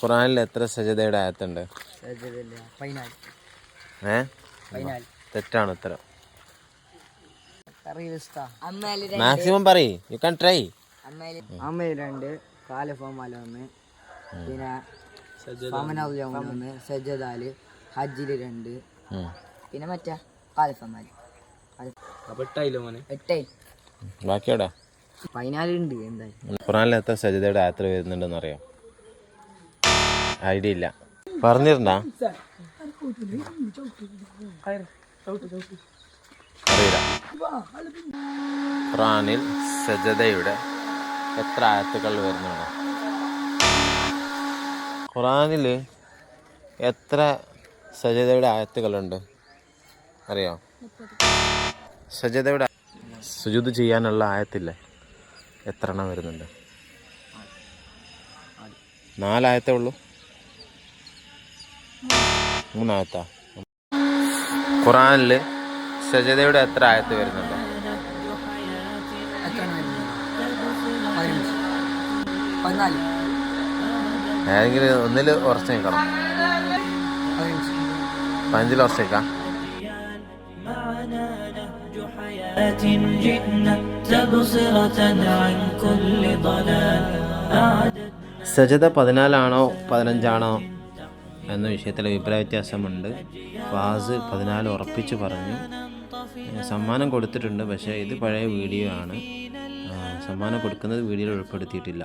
ഖുർആനിൽ എത്ര സജദയുടെ ആയത്തുണ്ട്? തെറ്റാണ് ഉത്തരം. മാക്സിമം പറയ്, യു കാൻ ട്രൈ. അമ്മയിൽ 2, കാലഫോമാല 1, പിന്നെ സജദാല്, ഹജ്ജില് 2, പിന്നെ മറ്റേ കാലഫോമാല. ബാക്കിയോടെ 14 ഉണ്ട്. എന്തായാലും ഖുർആനിൽ എത്ര സജദയുടെ ആയത്ത് വരുന്നുണ്ടെന്ന് അറിയാം? ഐഡിയ ഇല്ല. പറഞ്ഞിരുന്നാ അറിയില്ല. ഖുർആനിൽ സജദയുടെ എത്ര ആയത്തുകൾ വരുന്നുണ്ട്? ഖുർആനിൽ എത്ര സജദയുടെ ആയത്തുകളുണ്ട് അറിയോ? സജദയുടെ സുജൂദ് ചെയ്യാനുള്ള ആയത്തില്ലേ, എത്ര എണ്ണം വരുന്നുണ്ട്? 4 ആയത്തേ ഉള്ളൂ. 3 ആയത്താ? ഖുർആനിൽ സജദയുടെ എത്ര ആയത്ത് വരുന്നുണ്ട്? 14. ഏതെങ്കിലും ഒന്നിൽ ഉറച്ചു നിൽക്കണം. 15 ഉറച്ചു നിൽക്കാം. സജദ 14 ആണോ 15 ആണോ എന്ന വിഷയത്തിൽ അഭിപ്രായ വ്യത്യാസമുണ്ട്. ഫാസ് 14 ഉറപ്പിച്ച് പറഞ്ഞു. സമ്മാനം കൊടുത്തിട്ടുണ്ട്, പക്ഷേ ഇത് പഴയ വീഡിയോ ആണ്. സമ്മാനം കൊടുക്കുന്നത് വീഡിയോയിൽ ഉൾപ്പെടുത്തിയിട്ടില്ല.